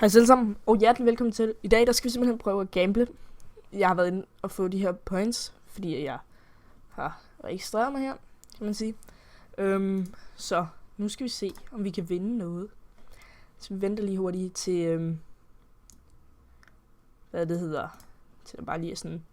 Hej alle sammen, og hjertelig velkommen til. I dag der skal vi simpelthen prøve at gamble. Jeg har været inde og få de her points, fordi jeg har registreret mig her, kan man sige. Så nu skal vi se, om vi kan vinde noget. Så vi venter lige hurtigt til, hvad det hedder, til der bare lige er sådan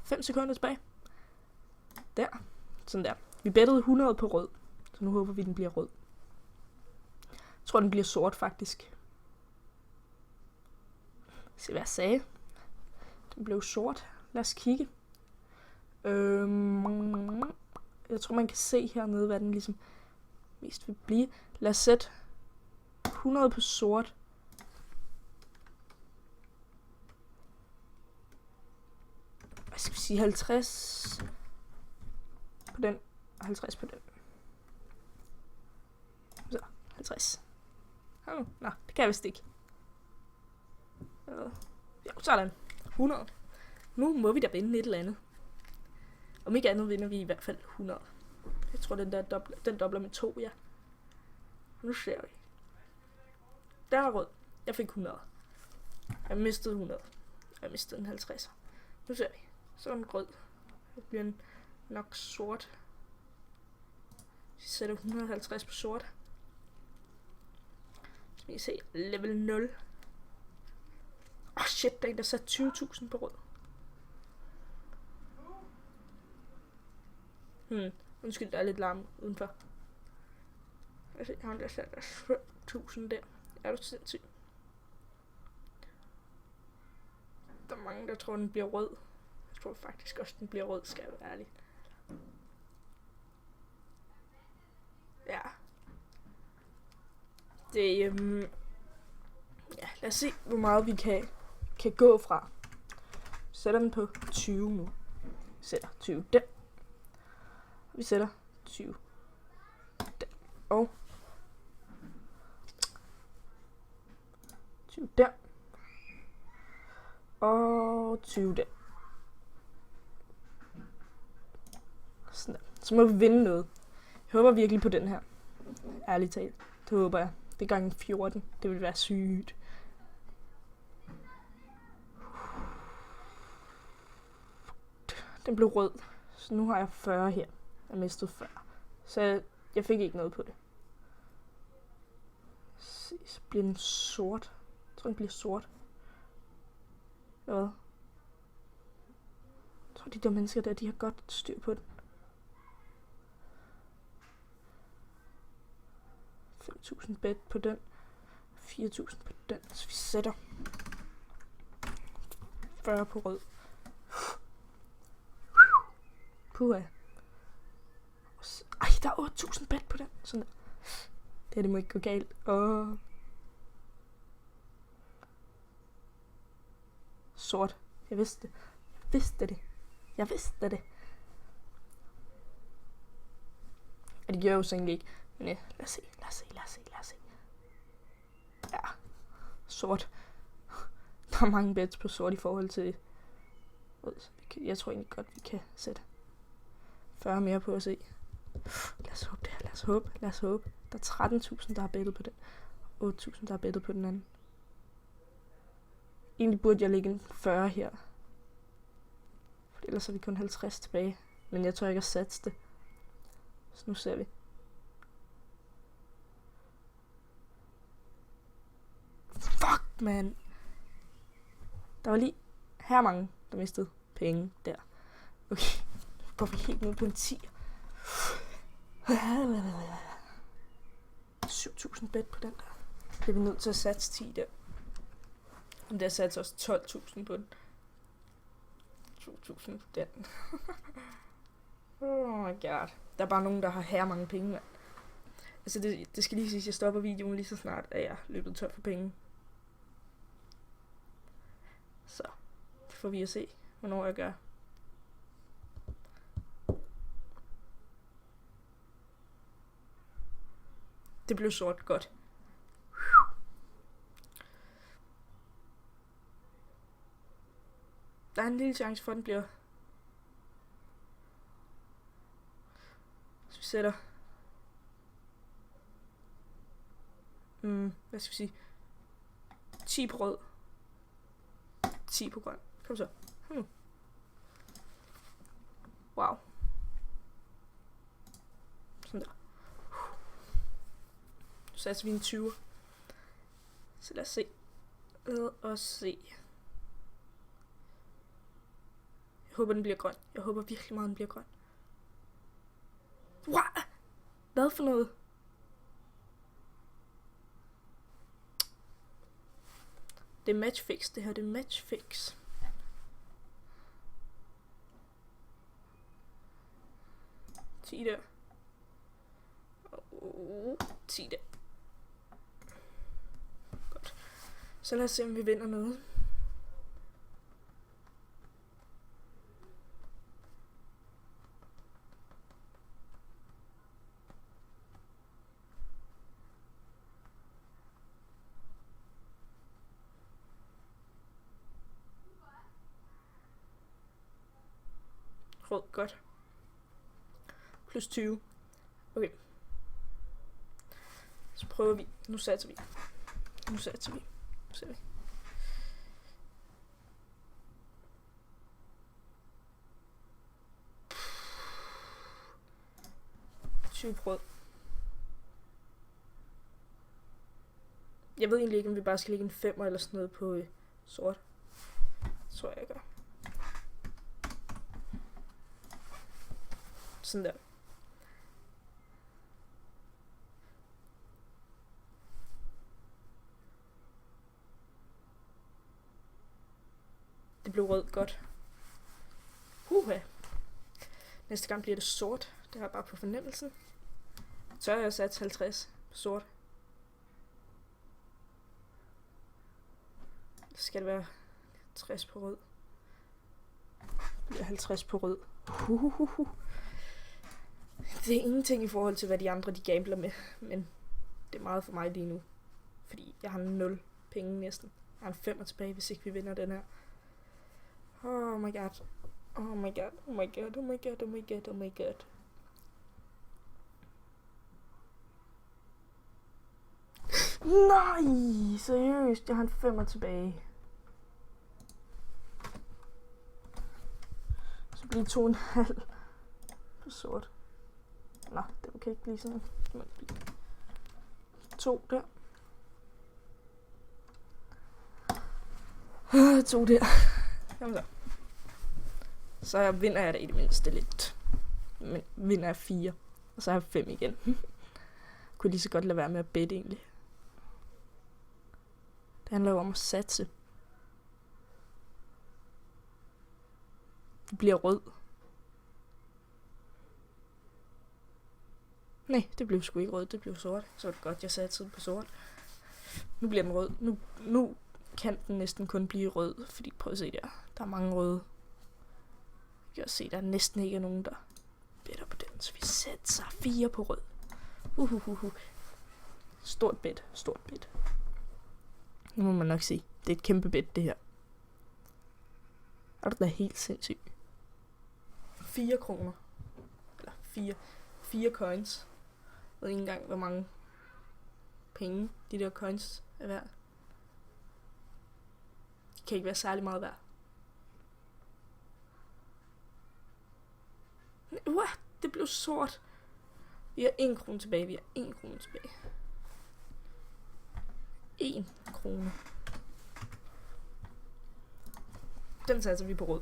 5 sekunder tilbage. Der, sådan der. Vi bettede 100 på rød, så nu håber vi, den bliver rød. Jeg tror, den bliver sort, faktisk. Se, hvad jeg sagde. Den blev sort. Lad os kigge. Jeg tror, man kan se hernede, hvad den ligesom mest vil blive. Lad os sætte 100 på sort. Hvad skal vi sige? 50 på den, og 50 på den. Så, 50. Nå, det kan jeg vist ikke. Ja, sådan. 100. Nu må vi da vinde et eller andet. Om ikke andet vinder vi i hvert fald 100. Jeg tror, den dobler med 2, ja. Nu ser vi. Der er rød. Jeg fik 100. Jeg mistede 100. Jeg mistede en 50. Nu ser vi. Så er den rød. Det bliver nok sort. Vi sætter 150 på sort. Så vi kan se level 0. Shit, der er en, der satte 20.000 på rød. Undskyld, der er lidt larm udenfor. Jeg ser, han der satte 5.000 der. Er du sindssygt? Der er mange, der tror, den bliver rød. Jeg tror faktisk også, den bliver rød, skal jeg være ærlig. Ja. Det ja, lad os se, hvor meget vi kan gå fra. Vi sætter den på 20 nu. Vi sætter 20 der. Vi sætter 20 der. Og 20 der. Og 20 der. Sådan der. Så må vi vinde noget. Jeg håber virkelig på den her. Ærligt talt. Det håber jeg. Det er gange 14. Det vil være sygt. Den blev rød. Så nu har jeg 40 her. Jeg mistede 40. Så jeg fik ikke noget på det. Så bliver den sort. Jeg tror, den bliver sort. Hvad? Jeg tror, de der mennesker der, de har godt styr på den. 5.000 bet på den. 4.000 på den. Så vi sætter 40 på rød. Puha. Ej, der er 8.000 bet på den. Sådan der. Det må ikke gå galt. Sort. Jeg vidste det. Jeg vidste det. Ja, det gjorde jo så egentlig ikke. Men ja, lad os se. Ja. Sort. Der er mange bets på sort i forhold til jeg tror egentlig godt, vi kan sætte 40 mere på at se. Lad os håbe det her. Lad os håbe. Der er 13.000, der har bettet på den. 8.000, der har bettet på den anden. Egentlig burde jeg lægge en 40 her. For ellers er vi kun 50 tilbage. Men jeg tror ikke at satse det. Så nu ser vi. Fuck, man. Der var lige her mange, der mistede penge der. Okay, nu går vi helt ned på en 10. 7.000 bet på den der. Det er vi nødt til at satse 10 der. Men der satte også 12.000 på den. 2.000 på den. Oh my god. Der er bare nogen, der har her mange penge, mand. Altså det skal lige siges, jeg stopper videoen lige så snart, at jeg er løbet tør for penge. Så det får vi at se, hvornår jeg gør. Det blev sort godt. Der er en lille chance for, at den bliver. Så vi sætter hvad skal vi sige? 10 på rød. 10 på grøn. Kom så. Wow. Sådan der. Så satser vi en 20'er. Så lad os se. Lad os se. Jeg håber, den bliver grøn. Jeg håber virkelig meget, den bliver grøn. Wow! Hvad for noget? Det er matchfix, det her. Det er matchfix. Ti der. 10 der. Godt. Så lad os se, om vi vinder noget. Rød, godt. Plus 20. Okay. Så prøver vi. Nu satser vi. Nu satser vi. 20 rød. Jeg ved egentlig ikke, om vi bare skal lægge en 5'er eller sådan noget på sort. Det tror jeg gør. Sådan der. Det blev rød, godt. Næste gang bliver det sort. Det har jeg bare på fornemmelsen. Så har jeg sat 50 på sort. Så skal det være 60 på rød. Det bliver 50 på rød. Det er ingenting i forhold til, hvad de andre de gambler med. Men det er meget for mig lige nu. Fordi jeg har 0 penge næsten. Jeg har en 5'er tilbage, hvis ikke vi vinder den her. Oh my god. Oh my god. Oh my god. Oh my god. Oh my god. Oh my god. Nej, seriøst. Jeg har en 5'er tilbage. Så bliver 2,5 på sort. Nå, det kan ikke blive sådan. Det må blive 2 der. 2 der. Kom så. Så vinder jeg det i det mindste lidt. Men vinder jeg 4. Og så har jeg 5 igen. Kunne lige så godt lade være med at bette egentlig. Det handler jo om at satse. Det bliver rød. Nej, det blev sgu ikke rød. Det blev sort. Så var det godt, jeg satte på sort. Nu bliver den rød. Nu kan den næsten kun blive rød. Fordi prøv at se der. Der er mange røde. Jeg kan også se, der er næsten ikke nogen, der better på den. Så vi sætter 4 på rød. Stort bet. Stort bet. Nu må man nok sige. Det er et kæmpe bet, det her. Er du da helt sindssygt? 4 kroner. Eller 4 coins. Jeg ved ikke engang, hvor mange penge de der coins er værd. De kan ikke være særlig meget værd. What? Det blev sort. Vi har 1 krone tilbage. Vi har 1 krone tilbage. 1 krone. Den satser vi på rød.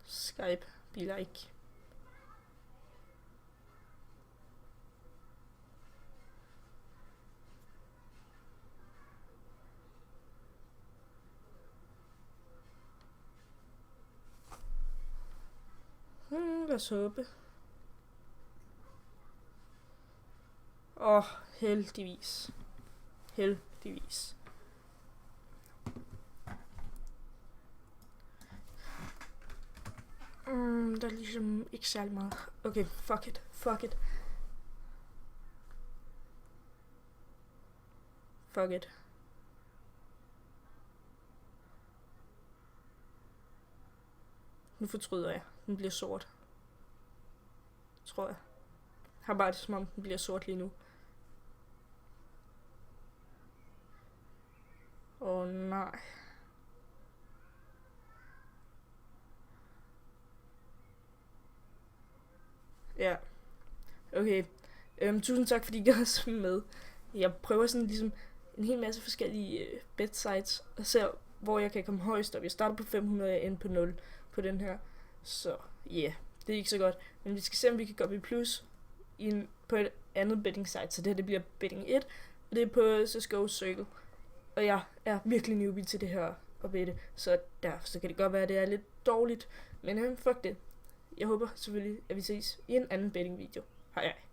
Skype, be like. Lad os håbe. Heldigvis. Heldigvis. Der er ligesom ikke særlig meget. Okay, fuck it. Fuck it. Fuck it. Nu fortryder jeg. Den bliver sort. Tror jeg. Har bare det som om, den bliver sort lige nu. Nej. Ja. Okay. Tusind tak, fordi I gad at med. Jeg prøver sådan ligesom en hel masse forskellige bet sites, og ser, hvor jeg kan komme højst op. Jeg starter på 500, og jeg ender på 0 på den her. Så ja, det er ikke så godt. Men vi skal se, om vi kan gå op i plus på et andet betting site. Så det her, det bliver betting 1, og det er på CSGO Circle. Og jeg er virkelig newbie til det her at bette, så derfor så kan det godt være, at det er lidt dårligt. Men fuck det. Jeg håber selvfølgelig, at vi ses i en anden betting video. Hej hej.